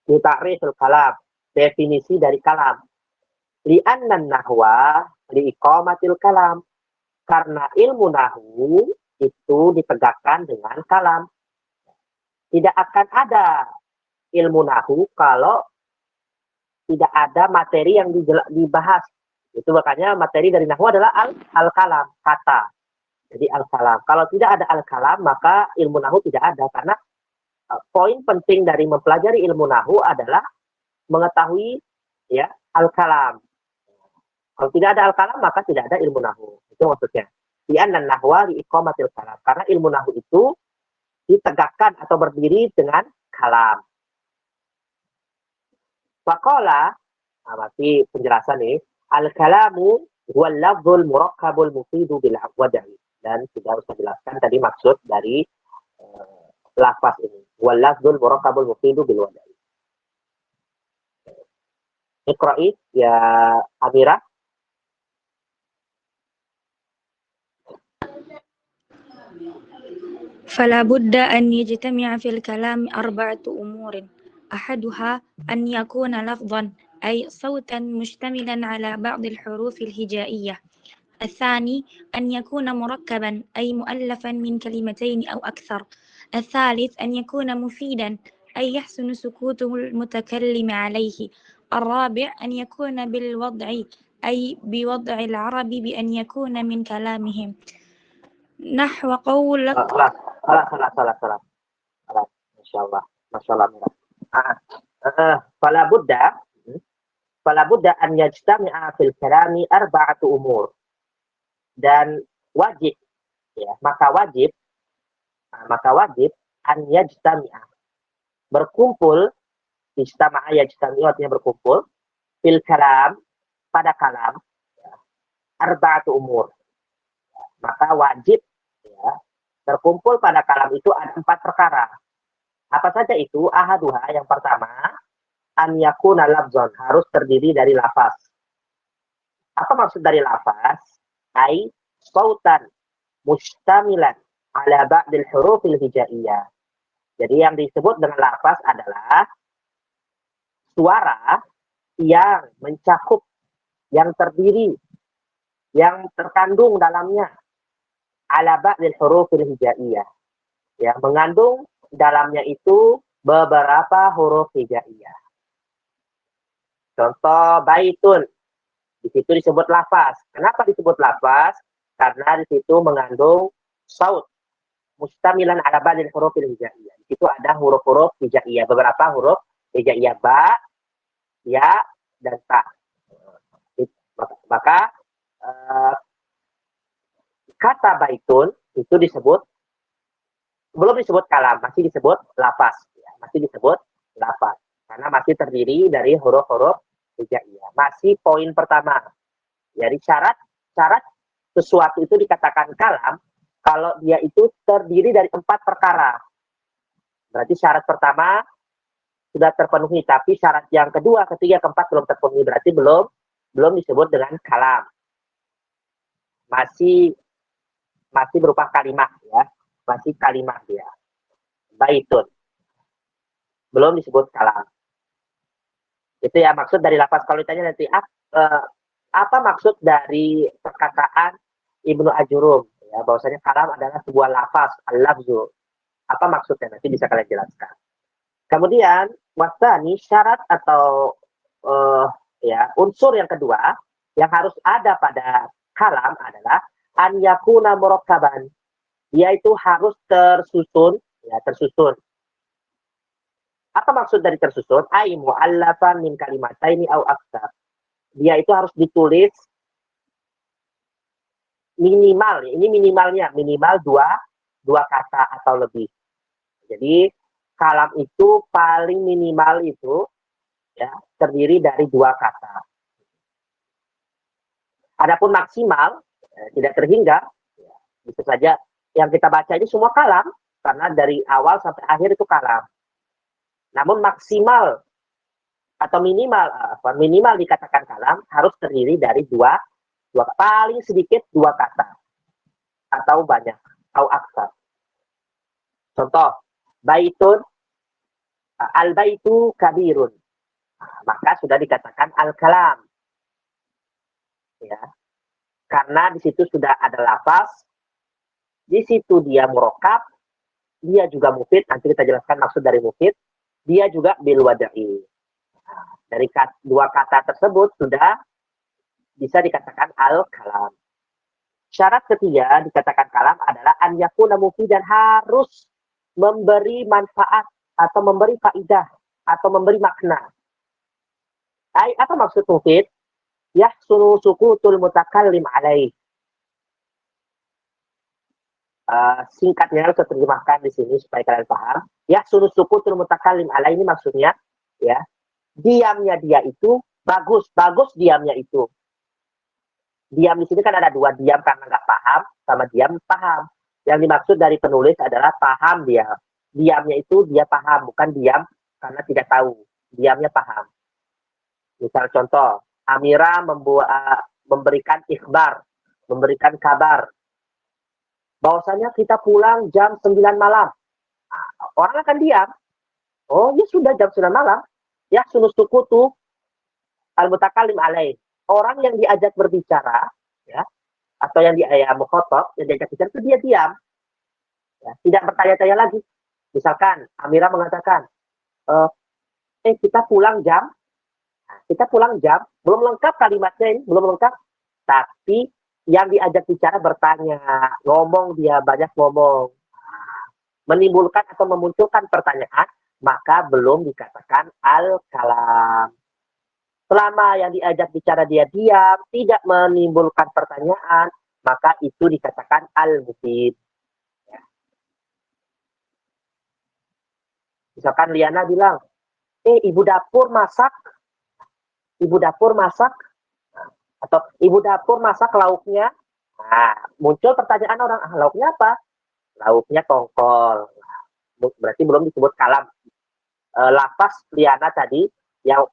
Dita'rifil kalam. Definisi dari kalam. Li'annan nahwa li'iqamatil kalam. Karena ilmu nahwu itu ditegakkan dengan kalam. Tidak akan ada ilmu nahwu kalau tidak ada materi yang dibahas. Itu makanya materi dari nahwu adalah al-kalam, kata. Jadi al-kalam. Kalau tidak ada al-kalam, maka ilmu nahwu tidak ada. Karena poin penting dari mempelajari ilmu nahwu adalah mengetahui ya al-kalam. Kalau tidak ada al-kalam, maka tidak ada ilmu nahwu. Itu maksudnya. Li'annan nahwa li'iqamatil kalam. Karena ilmu nahwu itu ditegakkan atau berdiri dengan kalam. Faqala, berarti penjelasan nih, al-kalamu huwal lafzul murakkabul mufidu bil wad'i. Dan sudah usah jelaskan tadi maksud dari lafaz ini. Huwal lafzul murakkabul mufidu bil wad'i. Iqra'i ya Amira. فلا بد أن يجتمع في الكلام 4 أمور. أحدها أن يكون لفظا أي صوتا مشتملا على بعض الحروف الهجائية. الثاني أن يكون مركبا أي مؤلفا من كلمتين أو أكثر. الثالث أن يكون مفيدا أي يحسن سكوت المتكلم عليه. الرابع أن يكون بالوضع أي بوضع العرب بأن يكون من كلامهم نحو قولك. salah. Masya Allah. Masya Allah. Fala budda an yajtami'a fil kalami arba'atu umur. Dan wajib, ya, maka wajib an yajtami'a, berkumpul, ijtama'a yajtami'u artinya berkumpul, fil kalam, pada kalam, ya, arba'atu umur. Maka wajib, ya, terkumpul pada kalam itu ada 4 perkara. Apa saja itu? Ahaduha, yang pertama, an yakuna lafzon, harus terdiri dari lafaz. Apa maksud dari lafaz? Ai sautan mustamilan ala ba'dil hurufil hijaiyah. Jadi yang disebut dengan lafaz adalah suara yang mencakup, yang terdiri, yang terkandung dalamnya ala ba'dil hurufil hijaiyah. Ya, mengandung dalamnya itu beberapa huruf hijaiyah. Contoh baitun, di situ disebut lafaz. Kenapa disebut lafaz? Karena di situ mengandung saut mustamilan ala ba'dil hurufil hijaiyah. Di situ ada huruf-huruf hijaiyah, beberapa huruf hijaiyah, ba, ya, dan ta. Maka kata baitun itu disebut, belum disebut kalam, masih disebut lafaz, ya, masih disebut lafaz. Karena masih terdiri dari huruf-huruf hijaiyah. Masih poin pertama. Jadi syarat sesuatu itu dikatakan kalam kalau dia itu terdiri dari 4 perkara. Berarti syarat pertama sudah terpenuhi, tapi syarat yang kedua, ketiga, keempat belum terpenuhi. Berarti belum disebut dengan kalam. Masih berupa kalimat, ya. Masih kalimat dia. Baitun. Belum disebut kalam. Itu ya maksud dari lafaz. Kalau ditanya nanti apa maksud dari perkataan Ibnu Ajurum, ya, bahwasanya kalam adalah sebuah lafaz, al-lafzu. Apa maksudnya? Nanti bisa kalian jelaskan. Kemudian wasani, syarat atau ya unsur yang kedua yang harus ada pada kalam adalah an yakuna murakkaban. Yaitu harus tersusun, ya, tersusun. Apa maksud dari tersusun? Ai mu'allafan min kalimataini au aktsar. Dia itu harus ditulis minimal, ini minimalnya, minimal dua kata atau lebih. Jadi kalam itu paling minimal itu, ya, terdiri dari 2 kata. Adapun maksimal, tidak terhingga, ya, bisa saja yang kita baca ini semua kalam, karena dari awal sampai akhir itu kalam. Namun maksimal atau minimal dikatakan kalam harus terdiri dari dua paling sedikit 2 kata atau banyak atau aksar. Contoh baitun, al baitu kabirun, maka sudah dikatakan al kalam, ya, karena di situ sudah ada lafaz, di situ dia murakkab, dia juga mufid. Nanti kita jelaskan maksud dari mufid. Dia juga bil wada'i. Dari 2 kata tersebut sudah bisa dikatakan al-kalam. Syarat ketiga dikatakan kalam adalah an yakuna mufidan, harus memberi manfaat atau memberi faidah atau memberi makna. Apa maksud mufid? Yahsunu sukutul mutakallim alaih. Singkatnya harus terjemahkan di sini supaya kalian paham. Yahsunu sukutul mutakallim alaih ini maksudnya, ya, diamnya dia itu bagus diamnya itu. Diam di sini kan ada 2, diam karena nggak paham sama diam paham. Yang dimaksud dari penulis adalah paham dia. Diamnya itu dia paham, bukan diam karena tidak tahu. Diamnya paham. Misal contoh, Amira memberikan ikhbar, memberikan kabar bahwasanya kita pulang jam 9 malam. Orang akan diam. Oh, ya sudah jam 9 malam. Ya sunus sukutu al-mutakallim alaih. Orang yang diajak berbicara, ya, atau yang mukhotob, yang diajak bicara itu dia diam. Ya, tidak bertanya-tanya lagi. Misalkan Amira mengatakan, kita pulang jam Nah, kita pulang jam, belum lengkap kalimatnya ini, belum lengkap. Tapi yang diajak bicara bertanya, ngomong dia banyak ngomong. Menimbulkan atau memunculkan pertanyaan, maka belum dikatakan al-kalam. Selama yang diajak bicara dia diam, tidak menimbulkan pertanyaan, maka itu dikatakan al-mufid. Ya. Misalkan Liana bilang, ibu dapur masak. Ibu dapur masak. Atau ibu dapur masak lauknya. Nah, muncul pertanyaan orang, lauknya apa? Lauknya tongkol. Berarti belum disebut kalam. Lafaz Liana tadi, yang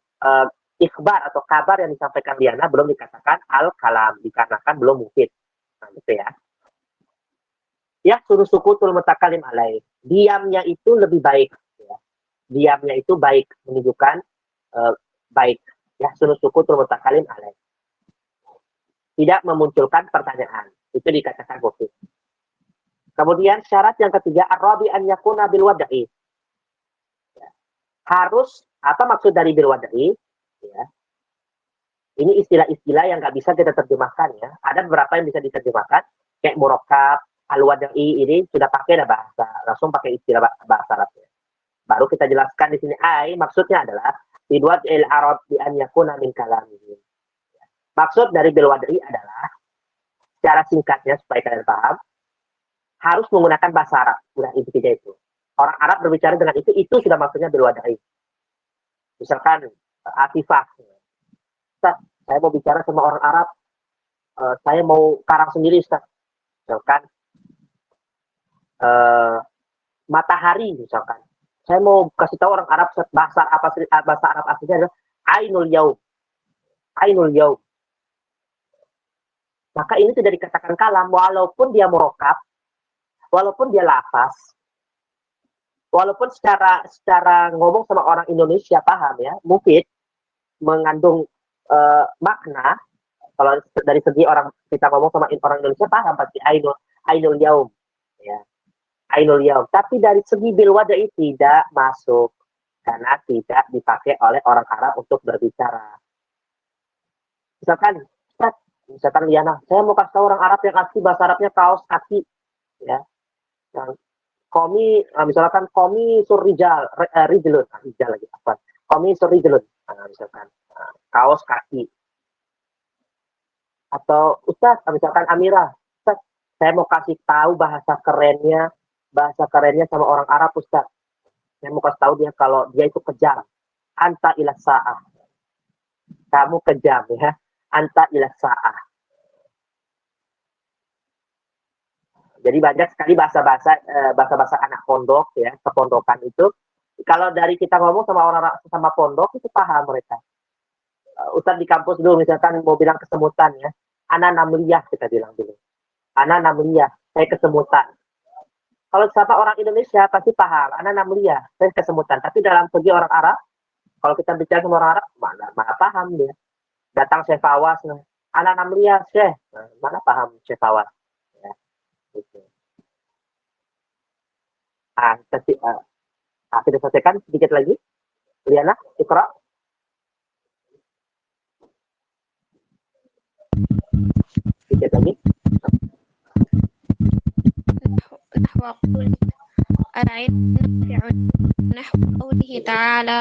ikhbar atau kabar yang disampaikan Liana belum dikatakan al-kalam, dikarenakan belum mufid. Nah, gitu ya. Ya, suruh sukutul mutakalim alaih. Diamnya itu lebih baik. Ya. Diamnya itu baik, menunjukkan baik. Ya, suruh sukutul mutakalim alaih. Tidak memunculkan pertanyaan. Itu dikatakan mufid. Kemudian syarat yang ketiga, ar-rabi an yakuna bil wada'i. Ya. Harus, apa maksud dari bil wada'i? Ya. Ini istilah-istilah yang nggak bisa kita terjemahkan ya. Ada beberapa yang bisa diterjemahkan, kayak murakkab, al-wada'i ini sudah pakai bahasa, langsung pakai istilah bahasa Arabnya. Baru kita jelaskan di sini. Maksudnya adalah bidwat il arab bi an yakuna min kalamihi. Maksud dari bil wada'i adalah secara singkatnya supaya kalian paham, harus menggunakan bahasa Arab. Udah intinya itu. Orang Arab berbicara dengan itu sudah maksudnya bil wada'i. Misalkan Afifah. Ustaz, saya mau bicara sama orang Arab. Saya mau karang sendiri, Ustaz. Misalkan matahari, misalkan. Saya mau kasih tahu orang Arab bahasa Arab aslinya adalah ainul yaum. Ainul yaum. Maka ini tidak dikatakan kalam, walaupun dia murakkab, walaupun dia lafaz, walaupun secara ngomong sama orang Indonesia paham ya, mufid, mengandung makna. Kalau dari segi orang kita ngomong sama orang Indonesia paham pasti ainul yaum, ya, ainul yaum. Tapi dari segi bil wada'i tidak masuk karena tidak dipakai oleh orang Arab untuk berbicara. Misalkan Liana, saya mau kasih tahu orang Arab yang asli bahasa Arabnya kaos kaki, ya. Yang misalkan komi surrijal, rijlun, rijal lagi apa? Komi surrijlun, misalkan kaos kaki. Atau Ustaz, misalkan Amira, Ustaz, saya mau kasih tahu bahasa kerennya sama orang Arab, Ustaz. Saya mau kasih tahu dia kalau dia itu kejam. Anta ila sa'ah. Kamu kejam ya. Anta ila sa'ah. Jadi banyak sekali bahasa-bahasa anak pondok ya, kepondokan itu. Kalau dari kita ngomong sama orang sama pondok itu paham mereka. Ustaz di kampus dulu misalkan mau bilang kesemutan ya. Ana namliyah kita bilang dulu. Ana namliyah, saya kesemutan. Kalau sama orang Indonesia pasti paham, ana namliyah, saya kesemutan. Tapi dalam segi orang Arab, kalau kita bicara sama orang Arab, mana paham dia. Datang Syekh Fawaz, ana namliyah, Syekh. Mana paham Syekh Fawaz. Ya, gitu. Kita selesaikan sedikit lagi. Liana, Iqra. Sedikit lagi. نحو قوله العلم نافع نحو قوله تعالى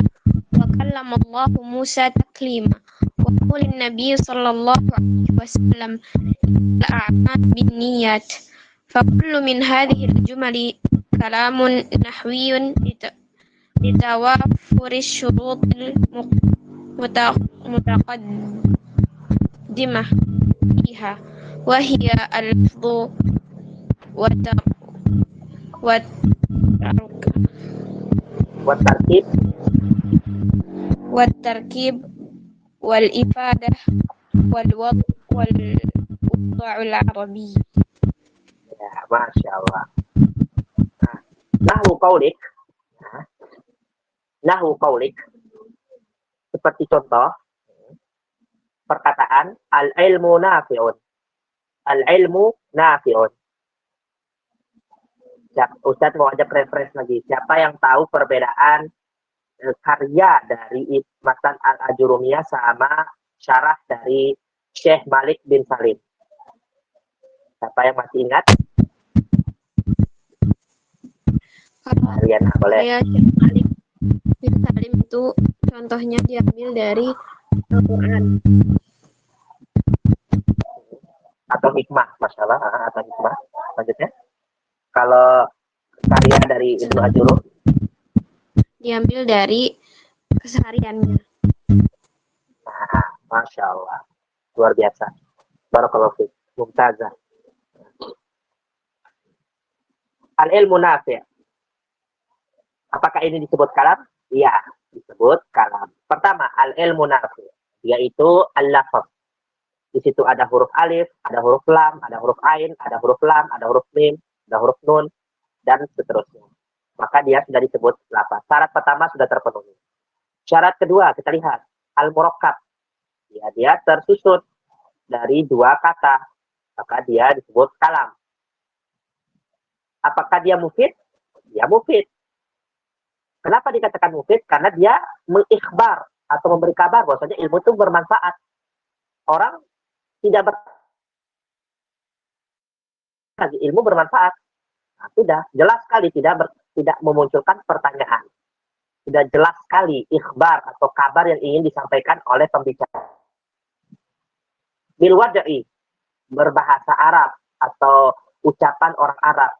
وكلم الله موسى تكليما وقول النبي صلى الله عليه وسلم الأعمال بالنيات فكل من هذه الجمل كلام نحوي لتوافر الشروط المتقدمة فيها وهي اللفظ والتركيب والإفادة والوضع العربي. Ya, Masya Allah. Nahwu qaulik. Seperti contoh perkataan al-ilmu nafi'un. Al-ilmu nafi'un. Ustaz mau ajak referensi lagi. Siapa yang tahu perbedaan karya dari Matan Al-Ajurumiyah sama syarah dari Syekh Malik bin Salim. Siapa yang masih ingat? Kalian boleh. Karya Syekh Malik bin Salim itu contohnya diambil dari Al-Quran. Atau hikmah, masalah atau hikmah. Lanjutnya. Kalau karya dari Ibnu Ajurum Diambil dari kesehariannya. nah, Masya Allah, luar biasa. Barakallahu fiik, mumtazah. Al-ilmu nafi'. Apakah ini disebut kalam? Iya, disebut kalam. Pertama, al-ilmu nafi', yaitu al-lafaz. Di situ ada huruf alif, ada huruf lam, ada huruf ain, ada huruf lam, ada huruf mim, ada huruf nun, dan seterusnya. Maka dia sudah disebut lafaz. Syarat pertama sudah terpenuhi. Syarat kedua, kita lihat. Al-murakkab. Ya, dia tersusun dari dua kata. Maka dia disebut kalam. Apakah dia mufid? Ya mufid. Kenapa dikatakan mufid? Karena dia mengikhbar atau memberi kabar bahwasanya ilmu itu bermanfaat. Orang tidak ilmu bermanfaat. Nah, sudah jelas sekali tidak memunculkan pertanyaan. Sudah jelas sekali ikhbar atau kabar yang ingin disampaikan oleh pembicara. Bil wad'i, berbahasa Arab atau ucapan orang Arab.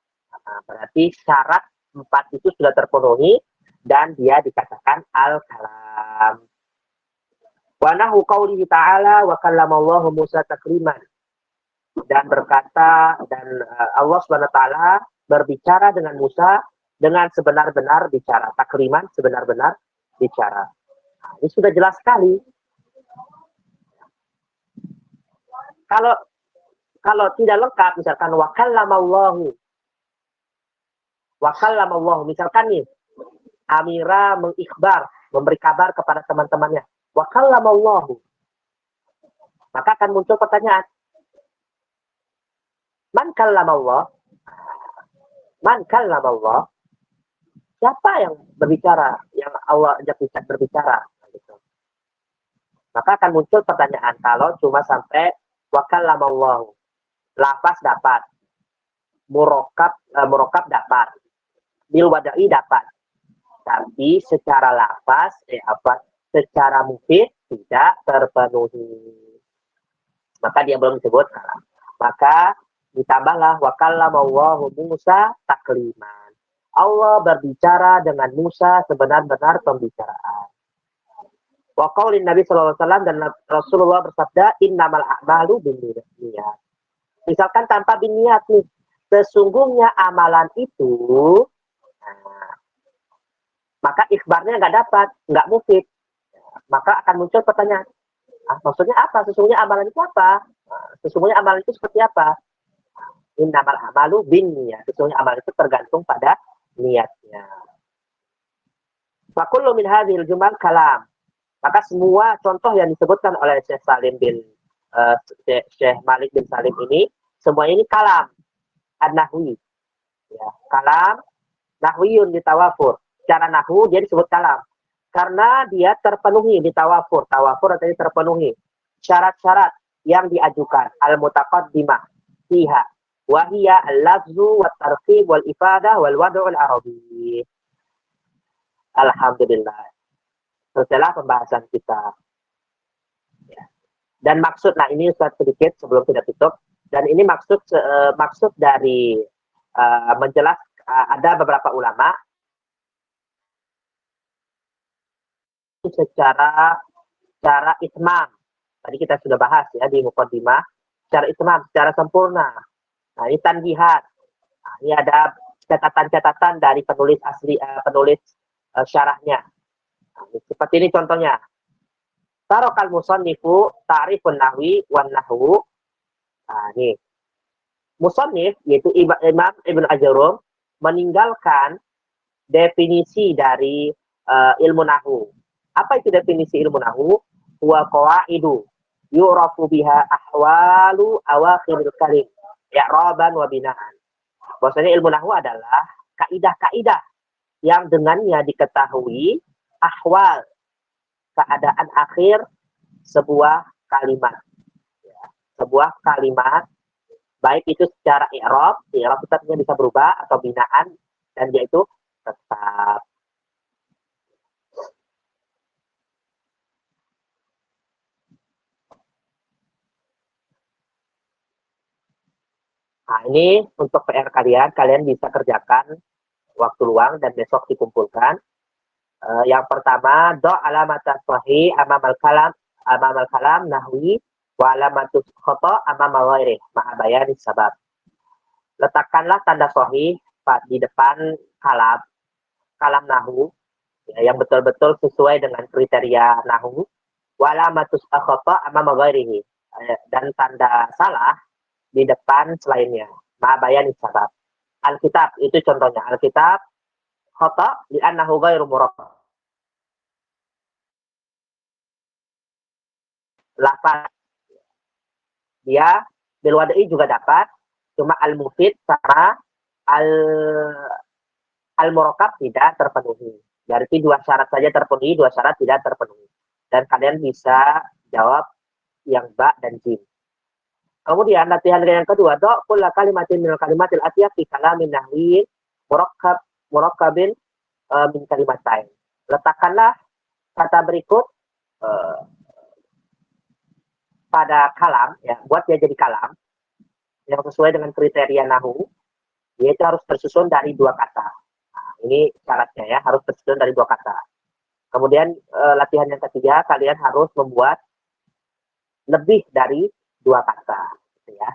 Nah, berarti syarat 4 itu sudah terpenuhi dan dia dikatakan al-kalam. Wa nahu qaulihi ta'ala wa kallamallahu Musa takliman. Dan berkata dan Allah Subhanahu wa taala berbicara dengan Musa dengan sebenar-benar bicara, takliman sebenar-benar bicara. Nah, ini sudah jelas sekali. Kalau tidak lengkap, misalkan wa kallamallahu, misalkan nih Amira mengikhbar, memberi kabar kepada teman-temannya, wa kallamallahu, maka akan muncul pertanyaan, man kallamallah, siapa yang berbicara, yang Allah ajak berbicara, gitu. Maka akan muncul pertanyaan kalau cuma sampai wa kallamallahu, lafaz dapat, murakkab dapat, bil wada'i dapat, tapi secara lafaz secara mufid tidak terpenuhi, maka dia belum disebut kalam. Maka ditambahlah wa kallamallahu Musa takliman, Allah berbicara dengan Musa sebenar-benar pembicaraan. Wa qaulin Nabi sallallahu alaihi wasallam, dan Rasulullah bersabda innamal a'malu binniyat. Misalkan tanpa biniat nih, sesungguhnya amalan itu, nah, maka ikhbarnya nggak dapat, nggak mufid. Maka akan muncul pertanyaan, maksudnya apa? Sesungguhnya amalan itu apa? Sesungguhnya amalan itu seperti apa? Innamal a'malu binniyat. Sesungguhnya amalan itu tergantung pada niatnya. Fa kullu min hadhil jumal kalam. Maka semua contoh yang disebutkan oleh Syekh Malik bin Salim ini, semua ini kalam an-nahwi. Ya, kalam nahwiyun ditawafur. Secara nahwu dia disebut kalam karena dia terpenuhi ditawafur. Tawafur artinya terpenuhi syarat-syarat yang diajukan. Al-mutaqaddimah fiha wa hiya al-lafzu wat tarkib wal ifadah wal wad'u al-arabi. Alhamdulillah. Setelah pembahasan kita. Ya. Dan maksud, nah ini sedikit sebelum kita tutup, dan ini maksud dari ada beberapa ulama secara itmam. Tadi kita sudah bahas ya di muqaddimah, secara itmam, secara sempurna. Nah, ini tanbihat. Nah, ini ada catatan-catatan dari penulis syarahnya. Seperti ini contohnya. Tarokal musannifu ta'rifun nahwi wan nahwu. Nah, ini. Musannif, yaitu Imam Ibnu Ajurum, meninggalkan definisi dari ilmu nahwu. Apa itu definisi ilmu nahwu? Huwa qawaidu yu'rafu biha ahwalu awakhiril kalim i'raban wa binaan. Bahwasanya ilmu nahwu adalah kaidah-kaidah yang dengannya diketahui ahwal, keadaan akhir sebuah kalimat. Ya, sebuah kalimat, baik itu secara i'rab itu artinya bisa berubah, atau binaan, dan yaitu tetap. Nah, ini untuk PR kalian bisa kerjakan waktu luang dan besok dikumpulkan. Yang pertama, do alamat sahih amamal kalam nahwi wa alamatus khata amamal ghairi ma'a bayani sabab. Letakkanlah tanda sahih di depan kalam nahwu, ya, yang betul-betul sesuai dengan kriteria nahwu, wa alamatus khata amamal ghairihi, dan tanda salah di depan selainnya, ma'a bayani sabab. Alkitab itu contohnya, Alkitab khata li'annahu ghairu murakkab. Lafaz dia bil wada'i juga dapat, cuma al-mufid sama al-murakkab tidak terpenuhi. Berarti 2 syarat saja terpenuhi, 2 syarat tidak terpenuhi. Dan kalian bisa jawab yang ba dan jim. Kemudian latihan yang kedua, do kulla kalimatin minal kalimatil atiyah fi kalamin nahwi murakkabin min kalimatain. Letakkanlah kata berikut pada kalam, ya, buat dia jadi kalam yang sesuai dengan kriteria nahwu, yaitu harus tersusun dari 2 kata. Nah, ini syaratnya, ya, harus tersusun dari 2 kata. Kemudian latihan yang ketiga, kalian harus membuat lebih dari 2 kata, gitu ya.